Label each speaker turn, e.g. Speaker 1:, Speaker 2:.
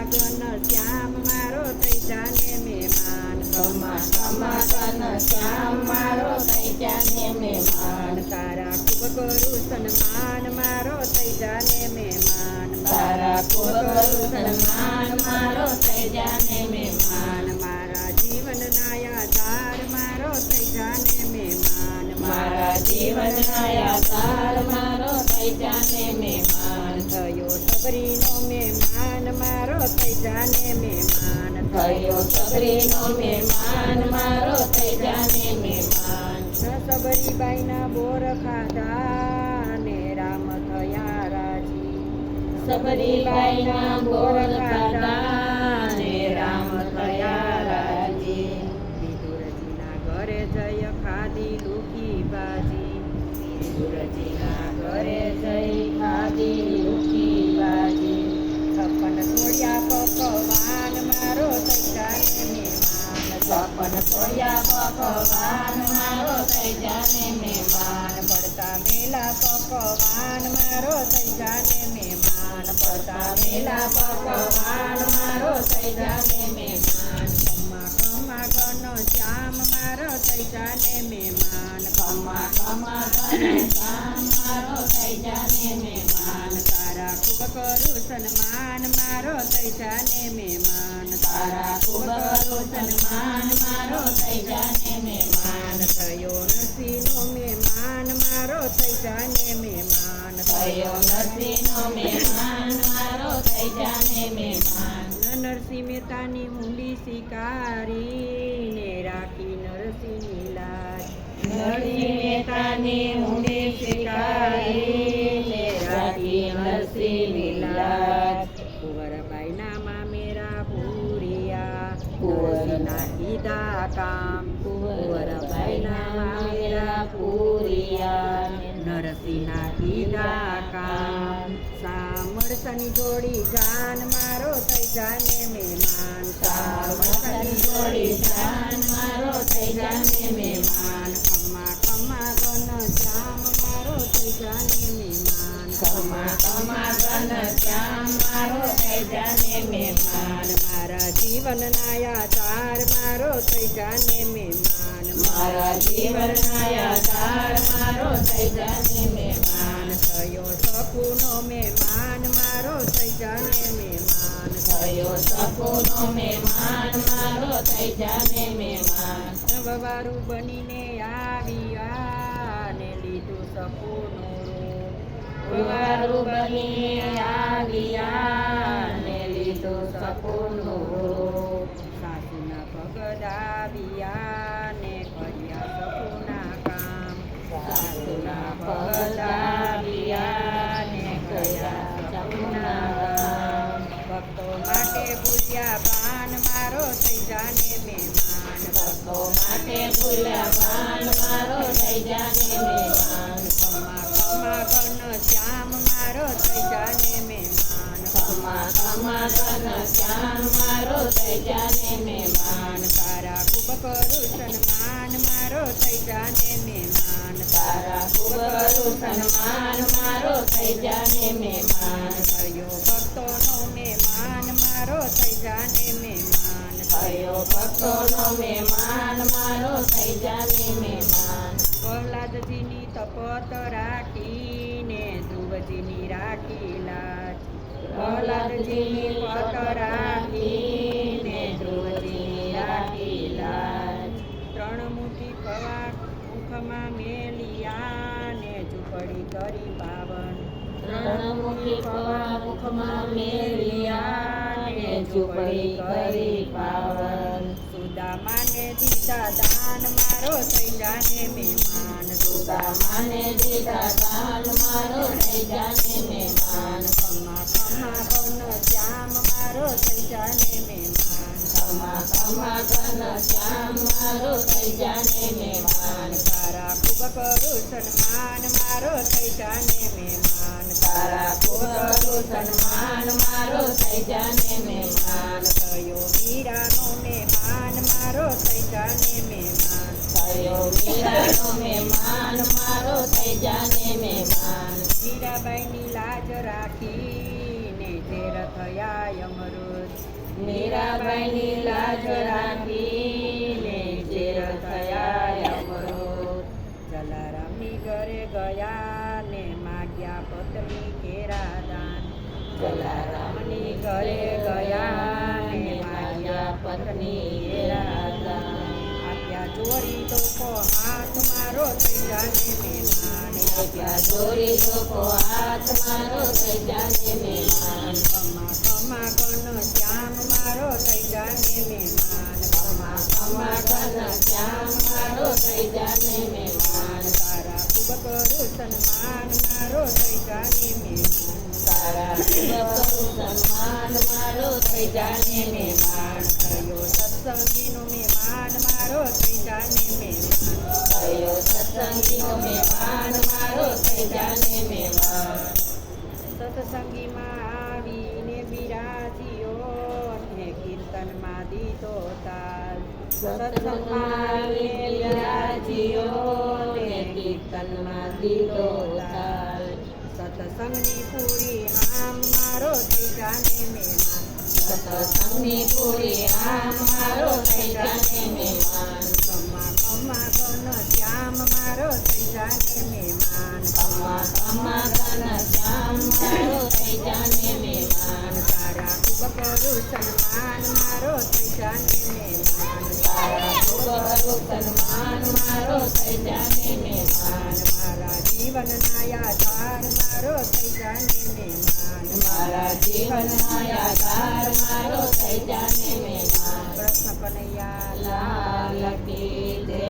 Speaker 1: ઘન શ્યામ મારો થઈ જાને મહેમાન
Speaker 2: ખમા ખમા ઘન શ્યામ મારો થઈ જાને મહેમાન
Speaker 1: તારા ખૂબ કરું સન્માન મારો થઈ જાને મહેમાન
Speaker 2: તારા ખૂબ કરું સન્માન મારો થઈ જાને મહેમાન
Speaker 1: મારા જીવનના આધાર મારો થઈ જાને મહેમાન
Speaker 2: મારા જીવનના આધાર મારો થઈ જાને મહેમાન
Speaker 1: થયો સબરીનો મહેમાન મારો થઈ જાને મહેમાન
Speaker 2: થયો સબરીનો મહેમાન મારો થઈ જાને મહેમાન
Speaker 1: સબરીબાઈના બોર ખાધા ને રામ થયા રાજી
Speaker 2: સબરીબાઈના બોર ખાધા ને રામ થયા રાજી
Speaker 1: વિદુરજીના ઘરે જય ખાધી લુકી ભાજી
Speaker 2: વિદુરજીના ઘરે જઈ ખાધી લુકી ભાજી
Speaker 1: છપ્પન છોડ્યા પકવાન મારો થઈ જાને મહેમાન
Speaker 2: છપ્પન છોડ્યા પકવાન મારો થઈ જાને મહેમાન
Speaker 1: પડતા મેલા પકવાન મારો થઈ જાને મહેમાન
Speaker 2: પડતા મેલા પકવાન મારો થઈ જાને મહેમાન
Speaker 1: ખમા ખમા ઘનો શ્યામ મારો થઈ જાને મહેમાન
Speaker 2: ખમા ખમા ઘન શ્યામ મારો થઈ જાને મહેમાન
Speaker 1: તારા ખૂબ કરું સન્માન મારો થઈ જાને મહેમાન
Speaker 2: તારા ખૂબ કરું સન્માન મારો થઈ જાને મહેમાન
Speaker 1: થયો નરસિંહનો મહેમાન મારો થઈ જાને મહેમાન
Speaker 2: થયો નરસિંહનો મહેમાન મારો થઈ જાને મહેમાન
Speaker 1: નરસિંહ મહેતાની ઊંડી શિકારીને રાખી નરસિંહની લાજ
Speaker 2: નરસિંહ મહેતાની ઊંડી શિકારીને રાખી નરસિંહની લાજ
Speaker 1: કુંવરબાઈના મામેરા પૂરિયા
Speaker 2: કુંવરના
Speaker 1: કીધા કામ
Speaker 2: કુંવરબાઈના મામેરા પૂરિયા
Speaker 1: નરસિંહના કીધા કામ સામરસની જોડી જાન મારો થઈ જાને મહેમાન
Speaker 2: સામરસની જોડી જાન મારો થઈ જાને મહેમાન
Speaker 1: ખમા ખમા ઘન શ્યામ મારો થઈ જાને મહેમાન
Speaker 2: ખમા ખમા ઘન શ્યામ મારો થઈ જાને મહેમાન
Speaker 1: મારા જીવનના આધાર મારો થઈ જાને મહેમાન
Speaker 2: મારા જીવનના આધાર મારો થઈ જાને મહેમાન
Speaker 1: થયો સપૂનો મહેમાન મારો થઈ જાને મહેમાન
Speaker 2: થયો સપૂનો મહેમાન મારો થઈ જાને મહેમાન
Speaker 1: નવવારું બનીને આવ્યા ને લીધું સપૂનું રૂપ
Speaker 2: વારું બની આવ્યા ને લીધું સપૂનું રૂપ
Speaker 1: સાસુના ભગત આવ્યા ને કર્યા સપૂના કામ
Speaker 2: સાસુના ભગત આવ્યા ને કર્યા સપૂના કામ
Speaker 1: ભક્તો માટે ભૂલ્યા ભાન મારો થઈ જાને મહેમાન
Speaker 2: ભક્તો માટે ભૂલ્યા ભાન મારો થઈ જાને મહેમાન
Speaker 1: ખમા ખમા ઘન શ્યામ મારો થઈ જાને મહેમાન
Speaker 2: ખમા ખમા ઘન શ્યામ મારો થઈ જાને મહેમાન
Speaker 1: તારા ખૂબ કરું સન્માન મારો થઈ જાને મહેમાન
Speaker 2: તારા ખૂબ કરું સન્માન મારો થઈ જાને મહેમાન
Speaker 1: થયો ભક્તોનો મહેમાન મારો થઈ જાને મહેમાન
Speaker 2: થયો ભક્તોનો મહેમાન મારો થઈ જાને મહેમાન
Speaker 1: પ્રહલાદજીની તપત રાખીને ધ્રુવજીની રાખી લાજ
Speaker 2: પ્રહલાદજીની પત રાખીને ધ્રુવજીની રાખી લાજ
Speaker 1: ત્રણ મુઠ્ઠી પવા મુખમાં મેલિયા ને ઝૂંપડી કરી પાવન
Speaker 2: ત્રણ મુઠ્ઠી પવા મુખમાં મેલિયા ને ઝૂંપડી કરી પાવન
Speaker 1: સુદામાને દીધા દાન મારો થઈ જાને મહેમાન
Speaker 2: સુદામાને દીધા દાન મારો થઈ જાને મહેમાન
Speaker 1: ખમા ખમા ઘન શ્યામ મારો થઈ જાને મહેમાન
Speaker 2: ખમા ખમા ઘન શ્યામ મારો થઈ જાને મહેમાન
Speaker 1: તારા ખૂબ કરું સન્માન મારો થઈ જાને મહેમાન
Speaker 2: તારા ખૂબ કરું સન્માન મારો થઈ જાને મહેમાન
Speaker 1: થયો મીરાનો મહેમાન મારો થઈ જાને મહેમાન
Speaker 2: થયો મીરાનો મહેમાન મારો થઈ જાને મહેમાન
Speaker 1: મીરાબાઈની લાજ રાખીને ઝેર થયા અમૃત
Speaker 2: મીરાબાઈની લાજ રાખીને ઝેર થયા અમૃત.
Speaker 1: જલારામની ઘરે ગયા ને માગ્યા પત્ની કેરા દાન.
Speaker 2: જલારામની ઘરે ગયા ને માગ્યા પત્ની કેરા દાન.
Speaker 1: આપ્યા ચોરી તો કો હાથ મારો થઈ જાને મહેમાન.
Speaker 2: આપ્યા ચોરી તો કો હાથ મારો થઈ જાને મહેમાન.
Speaker 1: કમા કમા ઘન શ્યામ મારો થઈ જાને મહેમાન.
Speaker 2: કમા કમા ઘન શ્યામ મારો થઈ જાને મહેમાન.
Speaker 1: તારા ખૂબ કરું સન્માન મારો થઈ જાને મહેમાન.
Speaker 2: તારા ખૂબ કરું સન્માન મારો થઈ જાને મહેમાન.
Speaker 1: થયો સત્સંગીનો મહેમાન મારો થઈ જાને મહેમાન.
Speaker 2: થયો સત્સંગીનો મહેમાન મારો થઈ જાને મહેમાન.
Speaker 1: સત્સંગીમાં આવીને બિરાજ્યો ને કીર્તનમાં દીધો તાલ.
Speaker 2: સત્સંગમાં આવીને બિરાજ્યો ને કીર્તનમાં દીધો તાલ.
Speaker 1: સત્સંગની પૂરી આમ મારો થઈ જાને મહેમાન.
Speaker 2: સત્સંગની પૂરી આમ મારો થઈ જાને મહેમાન.
Speaker 1: કમા કમા ઘન શ્યામ મારો થઈ જાને મહેમાન.
Speaker 2: કમા કમા ઘન શ્યામ મારો થઈ જાને મહેમાન.
Speaker 1: તારા ખૂબ કરું સન્માન મારો થઈ જાને મહેમાન.
Speaker 2: તારા ખૂબ કરું સન્માન મારો થઈ જાને મહેમાન.
Speaker 1: મારા જીવનના આધાર મારો થઈ જાને મહેમાન.
Speaker 2: મારા જીવનના આધાર મારો થઈ જાને મહેમાન.
Speaker 1: કૃષ્ણ કનૈયા
Speaker 2: લાલ કી જય.